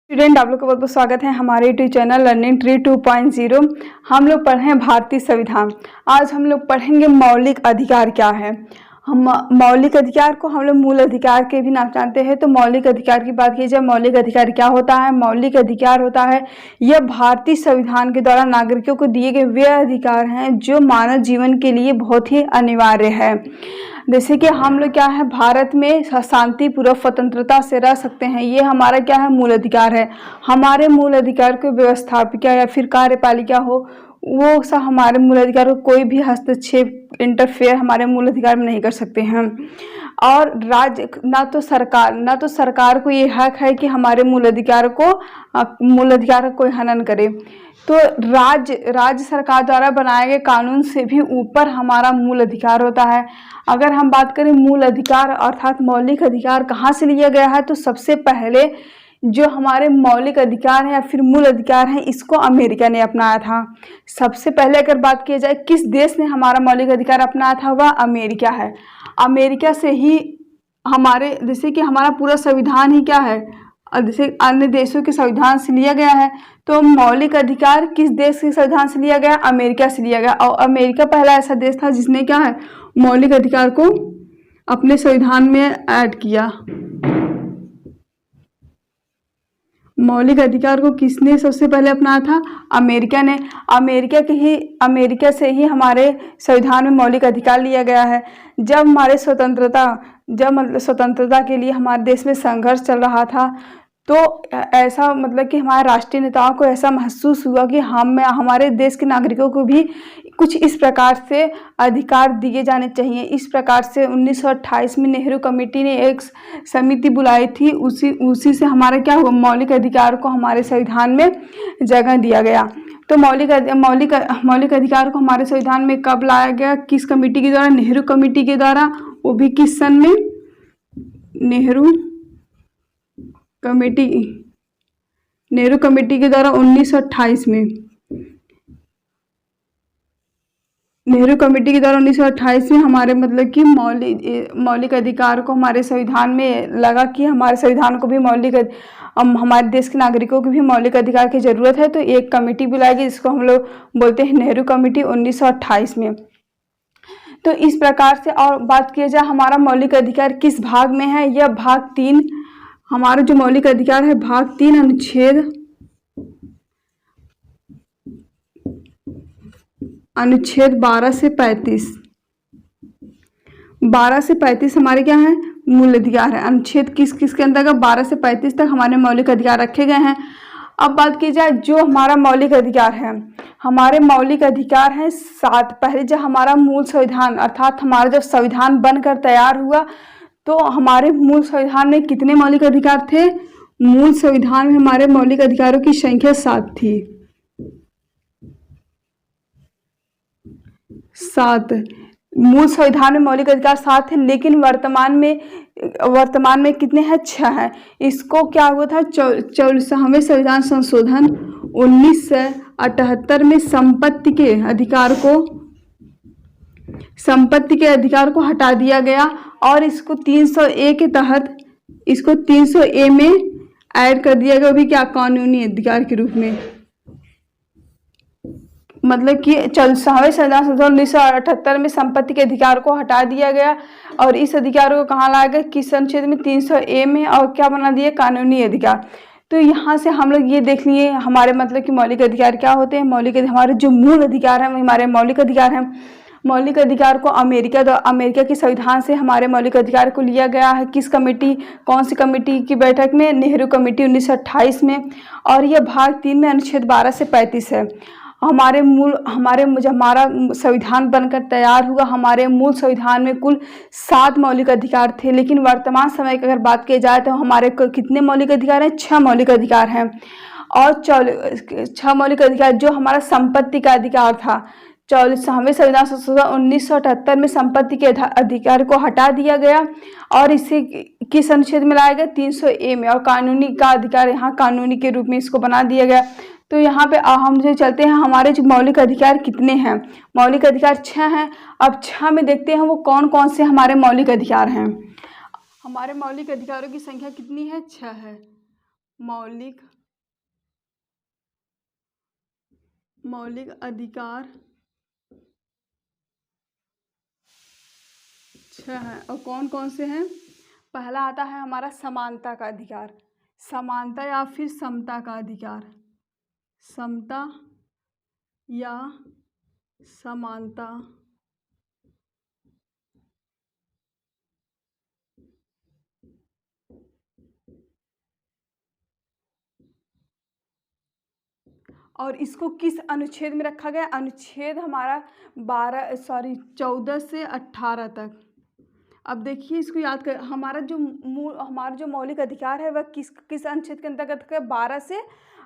Student, आप लोग का बहुत बहुत स्वागत है हमारे यूट्यूब चैनल लर्निंग ट्री 2.0। हम लोग पढ़े हैं भारतीय संविधान। आज हम लोग पढ़ेंगे मौलिक अधिकार क्या है। हम मौलिक अधिकार को हम लोग मूल अधिकार के भी नाम जानते हैं। तो मौलिक अधिकार की बात की जाए, मौलिक अधिकार क्या होता है। मौलिक अधिकार होता है यह भारतीय संविधान के द्वारा नागरिकों को दिए गए वे अधिकार हैं जो मानव जीवन के लिए बहुत ही अनिवार्य है। जैसे कि हम लोग क्या है, भारत में शांतिपूर्वक स्वतंत्रता से रह सकते हैं, ये हमारा क्या है, मूल अधिकार है। हमारे मूल अधिकार को व्यवस्थापिका या फिर कार्यपालिका हो, वो सब हमारे मूल अधिकार को कोई भी हस्तक्षेप इंटरफेयर हमारे मूल अधिकार में नहीं कर सकते हैं। और राज्य ना तो सरकार को ये हक है कि हमारे मूल अधिकार का कोई हनन करे। तो राज्य सरकार द्वारा बनाए गए कानून से भी ऊपर हमारा मूल अधिकार होता है। अगर हम बात करें मूल अधिकार अर्थात मौलिक अधिकार कहाँ से लिया गया है, तो सबसे पहले जो हमारे मौलिक अधिकार हैं या फिर मूल अधिकार हैं, इसको अमेरिका ने अपनाया था। सबसे पहले अगर बात की जाए किस देश ने हमारा मौलिक अधिकार अपनाया था, वह अमेरिका है। अमेरिका से ही हमारे जैसे कि हमारा पूरा संविधान ही क्या है, जैसे अन्य देशों के संविधान से लिया गया है। तो मौलिक अधिकार किस देश के संविधान से लिया गया, अमेरिका से लिया गया। और अमेरिका पहला ऐसा देश था जिसने क्या है, मौलिक अधिकार को अपने संविधान में ऐड किया। मौलिक अधिकार को किसने सबसे पहले अपनाया था, अमेरिका ने। अमेरिका से ही हमारे संविधान में मौलिक अधिकार लिया गया है। जब स्वतंत्रता के लिए हमारे देश में संघर्ष चल रहा था, तो ऐसा कि हमारे राष्ट्रीय नेताओं को ऐसा महसूस हुआ कि हमारे देश के नागरिकों को भी कुछ इस प्रकार से अधिकार दिए जाने चाहिए। इस प्रकार से 1928 में नेहरू कमेटी ने एक समिति बुलाई थी। उसी से हमारा क्या हुआ, मौलिक अधिकार को हमारे संविधान में जगह दिया गया। तो मौलिक अधिकार को हमारे संविधान में कब लाया गया, किस कमेटी के द्वारा, नेहरू कमेटी के द्वारा। वो भी किस सन में, नेहरू कमेटी के द्वारा 1928 में। नेहरू कमेटी के द्वारा 1928 में हमारे कि मौलिक अधिकार को हमारे संविधान में लगा कि हमारे संविधान को भी हमारे देश के नागरिकों को भी मौलिक अधिकार की ज़रूरत है। तो एक कमेटी बुलाई गई जिसको हम लोग बोलते हैं नेहरू कमेटी 1928 में। तो इस प्रकार से और बात किया जाए हमारा मौलिक अधिकार किस भाग में है, यह भाग 3। हमारा जो मौलिक अधिकार है भाग 3 अनुच्छेद 12 से 35। 12 से 35 हमारे क्या है, मूल अधिकार है। अनुच्छेद किस के अंतर्गत, 12 से 35 तक हमारे मौलिक अधिकार रखे गए हैं। अब बात की जाए जो हमारा मौलिक अधिकार है, हमारे मौलिक अधिकार हैं 7। पहले जब हमारा मूल संविधान अर्थात हमारा जब संविधान बनकर तैयार हुआ, तो हमारे मूल संविधान में कितने मौलिक अधिकार थे, मूल संविधान में हमारे मौलिक अधिकारों की संख्या 7 थी। 7 मूल संविधान में मौलिक अधिकार 7 थे, लेकिन वर्तमान में कितने हैं, 6 हैं। इसको क्या हुआ था, 44वें संविधान संशोधन 1978 में संपत्ति के अधिकार को हटा दिया गया और इसको 300A के तहत इसको 300A में ऐड कर दिया गया, भी क्या, कानूनी अधिकार के रूप में। कि 44वें संविधान संशोधन 1978 में संपत्ति के अधिकार को हटा दिया गया और इस अधिकार को कहाँ लाया गया, किस अनुच्छेद में, 300A में, और क्या बना दिया, कानूनी अधिकार। तो यहाँ से हम लोग ये देख लिए हमारे कि मौलिक अधिकार क्या होते हैं। हमारे जो मूल अधिकार हैं हमारे मौलिक अधिकार हैं। मौलिक अधिकार को अमेरिका के संविधान से हमारे मौलिक अधिकार को लिया गया है। कौन सी कमेटी की बैठक में, नेहरू कमेटी 1928 में। और यह भाग 3 में अनुच्छेद 12 से 35 है। जब हमारा संविधान बनकर तैयार हुआ, हमारे मूल संविधान में कुल 7 मौलिक अधिकार थे, लेकिन वर्तमान समय की अगर बात की जाए तो हमारे कितने मौलिक अधिकार हैं, 6 मौलिक अधिकार हैं। और 6 मौलिक अधिकार जो हमारा संपत्ति का अधिकार था, 44वें संविधान संशोधन 1978 में संपत्ति के अधिकार को हटा दिया गया और इसे किस अनुच्छेद में लाया गया, 300A में। और कानूनी का अधिकार यहाँ कानूनी के रूप में इसको बना दिया गया। तो यहाँ पे हम जो चलते हैं, हमारे जो मौलिक अधिकार कितने हैं, मौलिक अधिकार 6 हैं। अब 6 में देखते हैं वो कौन कौन से हमारे मौलिक अधिकार हैं। हमारे मौलिक अधिकारों की संख्या कितनी है, 6 है। मौलिक मौलिक अधिकार 6 हैं। और कौन कौन से हैं? पहला आता है हमारा समानता का अधिकार, समानता या फिर समता का अधिकार, समता या समानता और इसको किस अनुच्छेद में रखा गया? अनुच्छेद हमारा 14 से 18 तक। अब देखिए इसको याद कर, हमारा जो मौलिक अधिकार है वह किस अनुच्छेद के अंतर्गत है? 12 से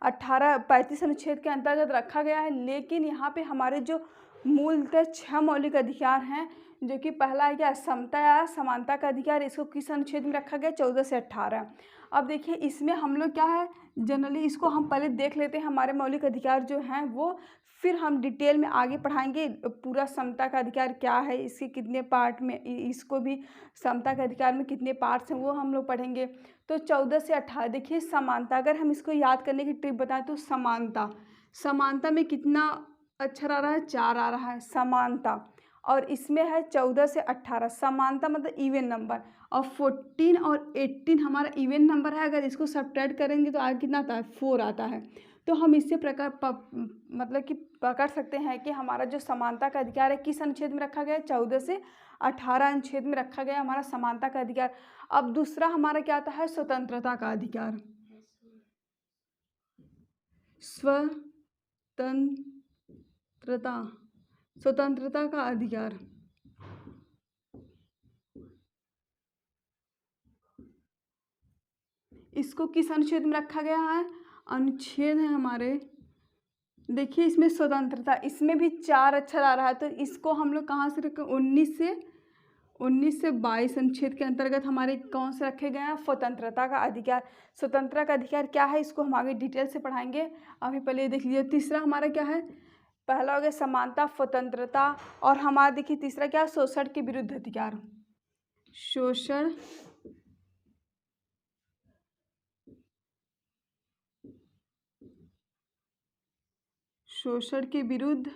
18 35 अनुच्छेद के अंतर्गत रखा गया है। लेकिन यहाँ पे हमारे जो मूलतः 6 मौलिक अधिकार हैं, जो कि पहला है क्या? समता या समानता का अधिकार। इसको किस अनुच्छेद में रखा गया? 14 से 18। अब देखिए इसमें हम लोग क्या है, जनरली इसको हम पहले देख लेते हैं हमारे मौलिक अधिकार जो हैं वो, फिर हम डिटेल में आगे पढ़ाएंगे पूरा समता का अधिकार क्या है, इसके कितने पार्ट में, इसको भी समता के अधिकार में कितने पार्ट्स हैं वो हम लोग पढ़ेंगे। तो 14 से 18 देखिए समानता, अगर हम इसको याद करने की ट्रिक बताएं तो समानता में कितना अक्षर आ रहा है? 4 आ रहा है समानता। और इसमें है 14 से 18 समानता मतलब इवन नंबर, और 14 और 18 हमारा इवन नंबर है। अगर इसको सब्ट्रैक्ट करेंगे तो आगे कितना आता है? 4 आता है। तो हम इससे मतलब कि पकड़ सकते हैं कि हमारा जो समानता का अधिकार है किस अनुच्छेद में रखा गया है? 14 से 18 अनुच्छेद में रखा गया हमारा समानता का अधिकार। अब दूसरा हमारा क्या आता है? स्वतंत्रता का अधिकार, स्वतंत्रता का अधिकार। इसको किस अनुच्छेद में रखा गया है? अनुच्छेद है हमारे, देखिए इसमें स्वतंत्रता, इसमें भी 4 अक्षर आ रहा है। तो इसको हम लोग कहाँ से रखें? 19 से 22 अनुच्छेद के अंतर्गत हमारे कौन से रखे गए हैं? स्वतंत्रता का अधिकार। स्वतंत्रता का अधिकार क्या है इसको हम आगे डिटेल से पढ़ाएंगे, अभी पहले ये देख लीजिए। तीसरा हमारा क्या है? पहला हो गया समानता, स्वतंत्रता, और हमारा देखिए तीसरा क्या है? शोषण के विरुद्ध अधिकार, शोषण के विरुद्ध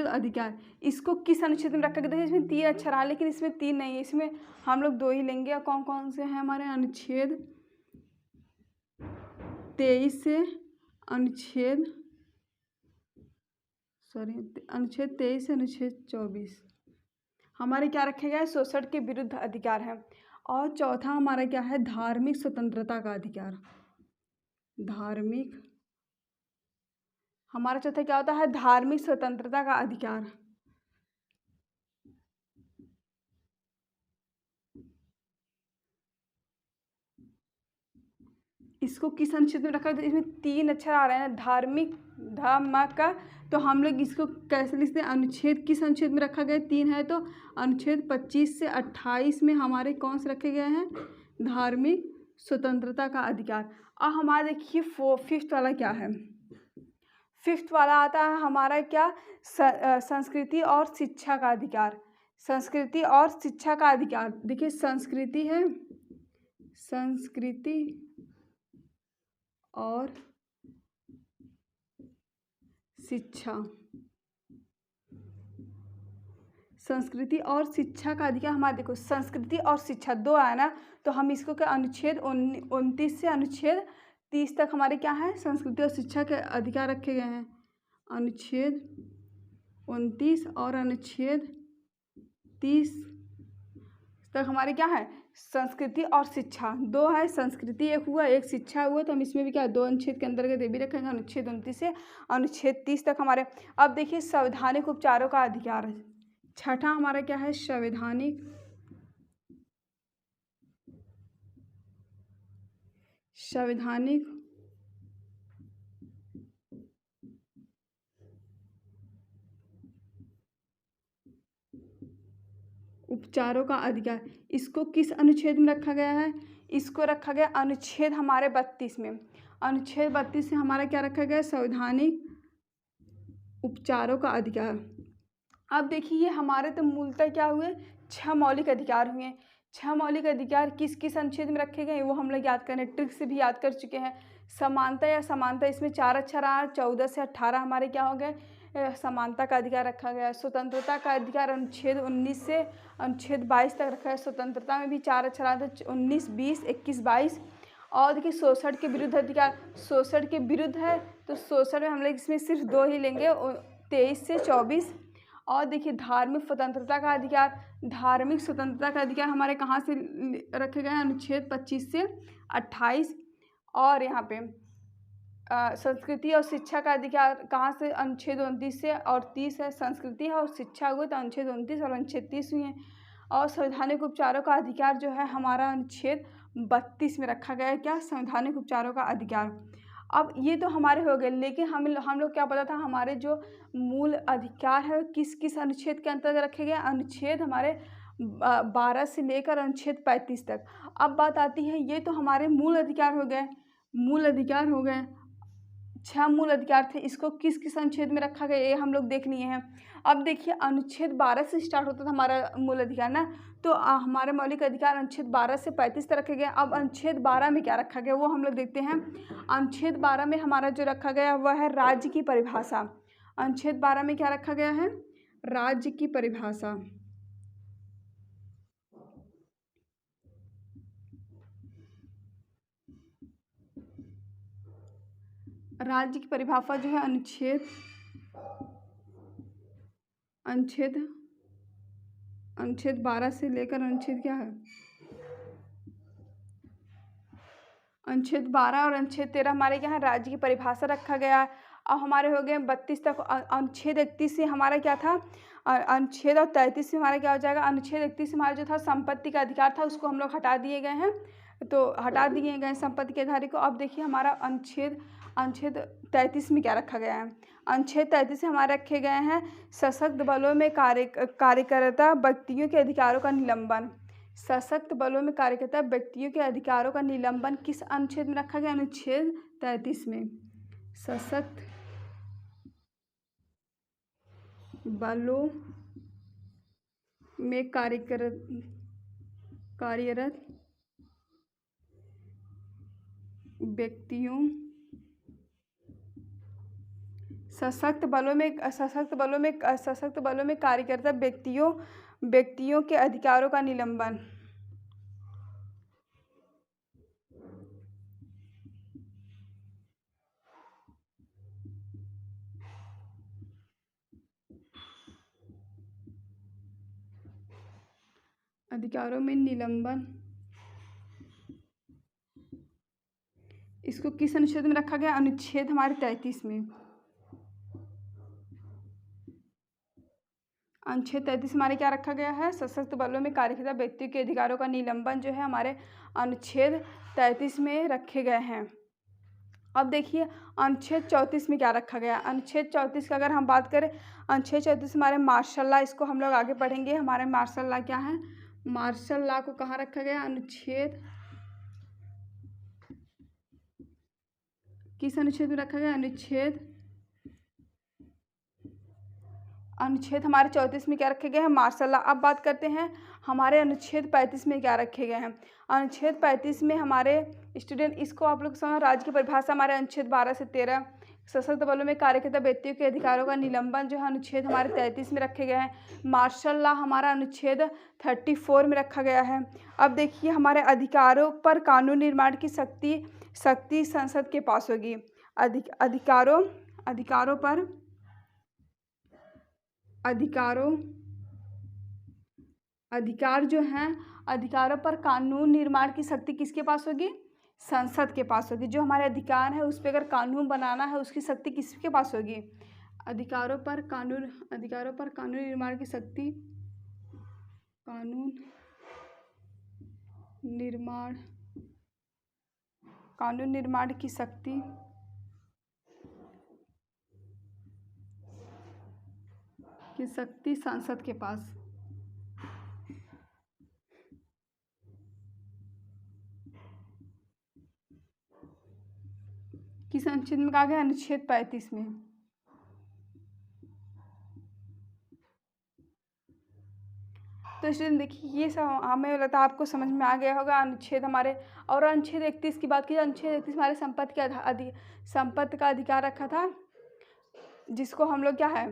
अधिकार। इसको किस अनुच्छेद में रखा गया? देखिए इसमें 3 अक्षर आ, लेकिन इसमें 3 नहीं है, इसमें हम लोग 2 ही लेंगे। और कौन कौन से हैं हमारे? अनुच्छेद 23 से अनुच्छेद 24 हमारे क्या रखे गए? शोषण के विरुद्ध अधिकार है। और चौथा हमारा क्या है? धार्मिक स्वतंत्रता का अधिकार। हमारा चौथा क्या होता है? धार्मिक स्वतंत्रता का अधिकार। इसको किस अनुच्छेद में रखा है? इसमें 3 अक्षर आ रहे हैं, धार्मिक, का। तो हम लोग इसको कैसे लिखते हैं? अनुच्छेद किस अनुच्छेद में रखा गया? 3 है, तो अनुच्छेद 25 से 28 में हमारे कौन से रखे गए हैं? धार्मिक स्वतंत्रता का अधिकार। और हमारा देखिए 5th वाला क्या है? 5th वाला आता है हमारा क्या? संस्कृति और शिक्षा का अधिकार। संस्कृति और शिक्षा का अधिकार, देखिए संस्कृति है, संस्कृति और शिक्षा, संस्कृति और शिक्षा का अधिकार। हमारा देखो संस्कृति और शिक्षा 2 आया ना, तो हम इसको क्या? अनुच्छेद 29 से अनुच्छेद 30 तक हमारे क्या है? संस्कृति और शिक्षा के अधिकार रखे गए हैं। अनुच्छेद 29 और अनुच्छेद 30 तक हमारे क्या है? संस्कृति और शिक्षा 2 है, संस्कृति 1 हुआ, 1 शिक्षा हुआ। तो हम इसमें भी क्या 2 अनुच्छेद के अंतर्गत ये भी रखेंगे, अनुच्छेद 29 से अनुच्छेद 30 तक हमारे। अब देखिए संवैधानिक उपचारों का अधिकार है। 6ठा हमारा क्या है? संवैधानिक उपचारों का अधिकार। इसको किस अनुच्छेद में रखा गया है? इसको रखा गया अनुच्छेद हमारे 32 में। अनुच्छेद 32 से हमारा क्या रखा गया? संवैधानिक उपचारों का अधिकार। अब देखिए ये हमारे तो मूलतः क्या हुए? 6 मौलिक अधिकार हुए। छह मौलिक अधिकार किस किस अनुच्छेद में रखे गए हैं वो हम लोग याद करें, ट्रिक से भी याद कर चुके हैं। समानता या समानता, इसमें 4 अक्षर आ, 14 से 18 हमारे क्या हो गए, समानता का अधिकार रखा गया है। स्वतंत्रता का अधिकार अनुच्छेद 19 से अनुच्छेद 22 तक रखा है। स्वतंत्रता में भी 4 अक्षर आते हैं, 19, 20, 21, 22। और देखिए शोषण के विरुद्ध अधिकार, शोषण के विरुद्ध है तो शोषण में हम लोग इसमें सिर्फ 2 ही लेंगे, 23 से 24। और देखिए धार्मिक स्वतंत्रता का अधिकार, धार्मिक स्वतंत्रता का अधिकार हमारे कहाँ से रखे गए हैं, अनुच्छेद 25 से 28। और यहाँ पे संस्कृति और शिक्षा का अधिकार कहाँ से, अनुच्छेद 29 से और 30 है। संस्कृति है और शिक्षा हुए तो अनुच्छेद 29 और अनुच्छेद 30 हुए हैं। और संवैधानिक उपचारों का अधिकार जो है हमारा अनुच्छेद 32 में रखा गया है, क्या, संवैधानिक उपचारों का अधिकार। अब ये तो हमारे हो गए, लेकिन हम लोग क्या पता था, हमारे जो मूल अधिकार है किस किस अनुच्छेद के अंतर्गत रखे गए, अनुच्छेद हमारे 12 से लेकर अनुच्छेद 35 तक। अब बात आती है, ये तो हमारे मूल अधिकार हो गए, मूल अधिकार हो गए, 6 मूल अधिकार थे, इसको किस किस अनुच्छेद में रखा गया ये हम लोग देख लिए हैं। अब देखिए अनुच्छेद 12 से स्टार्ट होता था हमारा मूल अधिकार ना, तो हमारे मौलिक अधिकार अनुच्छेद 12 से 35 तक रखे गए। अब अनुच्छेद 12 में क्या रखा गया वो हम लोग देखते हैं। अनुच्छेद 12 में हमारा जो रखा गया वह है राज्य की परिभाषा। अनुच्छेद 12 में क्या रखा गया है, राज्य की परिभाषा। राज्य की परिभाषा जो है अनुच्छेद अनुच्छेद 12 से लेकर अनुच्छेद क्या है, अनुच्छेद 12 और अनुच्छेद 13 हमारे क्या है, राज्य की परिभाषा रखा गया। अब हमारे हो गए 32 तक। अनुच्छेद 31 से हमारा क्या था, अनुच्छेद और 33 से हमारा क्या हो जाएगा, अनुच्छेद 31 से हमारा जो था संपत्ति का अधिकार था उसको हम लोग हटा दिए गए हैं, तो हटा दिए गए संपत्ति के अधिकार को। अब देखिए हमारा अनुच्छेद 33 में क्या रखा गया है, अनुच्छेद 33 में हमारे रखे गए हैं सशक्त बलों में कार्यकर्ता व्यक्तियों के अधिकारों का निलंबन। सशक्त बलों में कार्यकर्ता व्यक्तियों के अधिकारों का निलंबन किस अनुच्छेद में रखा गया, अनुच्छेद 33 में। सशक्त बलों में कार्यरत व्यक्तियों, सशक्त बलों में कार्यकर्ता व्यक्तियों के अधिकारों का निलंबन। अधिकारों में निलंबन, इसको किस अनुच्छेद में रखा गया, अनुच्छेद हमारे 33 में। अनुच्छेद 33 हमारे क्या रखा गया है, सशक्त बलों में कार्यकर्ता व्यक्तियों के अधिकारों का निलंबन जो है हमारे अनुच्छेद 33 में रखे गए हैं। अब देखिए अनुच्छेद 34 में क्या रखा गया, अनुच्छेद 34 का अगर हम बात करें, अनुच्छेद 34 हमारे मार्शल लॉ, इसको हम लोग आगे पढ़ेंगे। हमारे मार्शल लॉ क्या है, मार्शल लॉ को कहाँ रखा गया, अनुच्छेद, किस अनुच्छेद में रखा गया, अनुच्छेद हमारे 34 में क्या रखे गए हैं, मार्शल लॉ। अब बात करते हैं हमारे अनुच्छेद 35 में क्या रखे गए हैं। अनुच्छेद 35 में हमारे स्टूडेंट, इसको आप लोग समझ, राज्य की परिभाषा हमारे अनुच्छेद 12 से 13। सशक्त बलों में कार्यकर्ता व्यक्तियों के अधिकारों का निलंबन जो है अनुच्छेद हमारे 33 में रखे गए हैं। मार्शल लॉ हमारा अनुच्छेद 34 में रखा गया है। अब देखिए हमारे अधिकारों पर कानून निर्माण की शक्ति संसद के पास होगी। अधिकार जो हैं, अधिकारों पर कानून निर्माण की शक्ति किसके पास होगी, संसद के पास होगी। जो हमारे अधिकार है उस पर अगर कानून बनाना है उसकी शक्ति किसके पास होगी, अधिकारों पर कानून निर्माण की शक्ति, कानून निर्माण की शक्ति संसद के पास। किस अनुच्छेद में कहा गया, अनुच्छेद 35 में। तो तो स्टूडेंट देखिए ये सब हमें लगता है आपको समझ में आ गया होगा। अनुच्छेद हमारे और अनुच्छेद 31 की बात की, अनुच्छेद 31 हमारे संपत्ति का अधिकार रखा था, जिसको हम लोग क्या है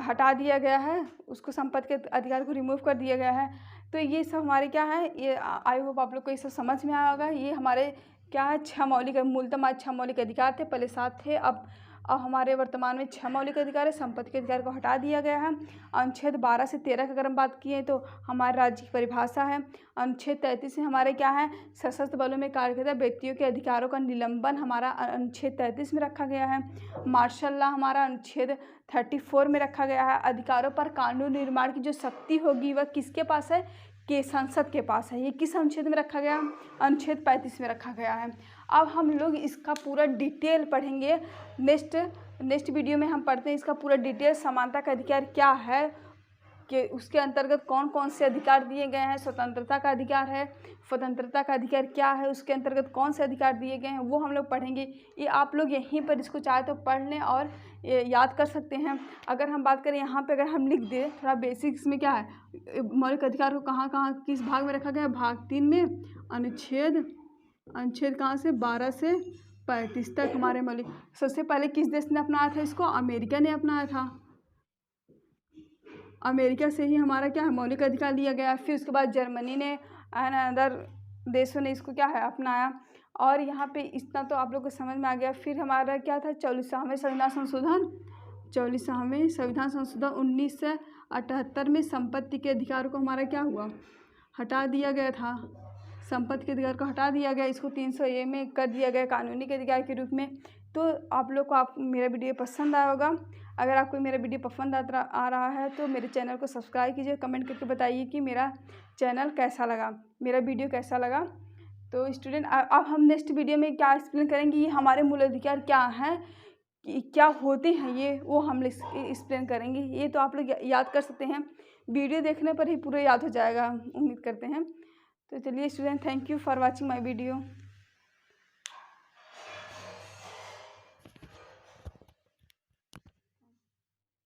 हटा दिया गया है, उसको संपत्ति के अधिकार को रिमूव कर दिया गया है। तो ये सब हमारे क्या है, ये आई होप आप लोग को ये सब समझ में आया होगा। ये हमारे क्या है 6 मौलिक, मूलतः हमारे 6 मौलिक अधिकार थे, पहले 7 थे, अब हमारे वर्तमान में 6 मौलिक अधिकार है। संपत्ति के अधिकार को हटा दिया गया है। अनुच्छेद 12 से 13 की अगर हम बात किए तो हमारे राज्य की परिभाषा है। अनुच्छेद 33 में हमारे क्या है, सशस्त्र बलों में कार्यरत व्यक्तियों के अधिकारों का निलंबन हमारा अनुच्छेद 33 में रखा गया है। मार्शल लॉ हमारा अनुच्छेद 34 में रखा गया है। अधिकारों पर कानून निर्माण की जो शक्ति होगी वह किसके पास है, कि संसद के पास है। ये किस अनुच्छेद में रखा गया, अनुच्छेद 35 में रखा गया है। अब हम लोग इसका पूरा डिटेल पढ़ेंगे नेक्स्ट वीडियो में। हम पढ़ते हैं इसका पूरा डिटेल, समानता का अधिकार क्या है, कि उसके अंतर्गत कौन कौन से अधिकार दिए गए हैं। स्वतंत्रता का अधिकार है, स्वतंत्रता का अधिकार क्या है, उसके अंतर्गत कौन से अधिकार दिए गए हैं, वो हम लोग पढ़ेंगे। ये आप लोग यहीं पर इसको चाहे तो पढ़ लें और याद कर सकते हैं। अगर हम बात करें यहाँ पे, अगर हम लिख दें थोड़ा बेसिक्स में क्या है, मौलिक अधिकार को कहाँ कहाँ किस भाग में रखा गया है, भाग 3 में। अनुच्छेद कहाँ से 12 से 35 तक हमारे मौलिक। सबसे पहले किस देश ने अपनाया था इसको, अमेरिका ने अपनाया था। अमेरिका से ही हमारा क्या है मौलिक अधिकार लिया गया। फिर उसके बाद जर्मनी ने एंड अदर देशों ने इसको क्या है अपनाया। और यहाँ पे इतना तो आप लोग को समझ में आ गया। फिर हमारा क्या था 44वें संविधान संशोधन, 44वें संविधान संशोधन 1978 में संपत्ति के अधिकार को हमारा क्या हुआ, हटा दिया गया था। संपत्ति के अधिकार को हटा दिया गया, इसको 300A में कर दिया गया कानूनी के अधिकार के रूप में। तो आप लोग को मेरा वीडियो पसंद आया होगा। अगर आपको मेरा वीडियो पसंद आ रहा है तो मेरे चैनल को सब्सक्राइब कीजिए, कमेंट करके बताइए कि मेरा चैनल कैसा लगा, मेरा वीडियो कैसा लगा। तो स्टूडेंट अब हम नेक्स्ट वीडियो में क्या एक्सप्लेन करेंगे, ये हमारे मूल अधिकार क्या हैं, क्या होते हैं, ये वो हम एक्सप्लेन करेंगे। ये तो आप लोग याद कर सकते हैं, वीडियो देखने पर ही पूरा याद हो जाएगा, उम्मीद करते हैं। तो चलिए student, thank you for watching my video.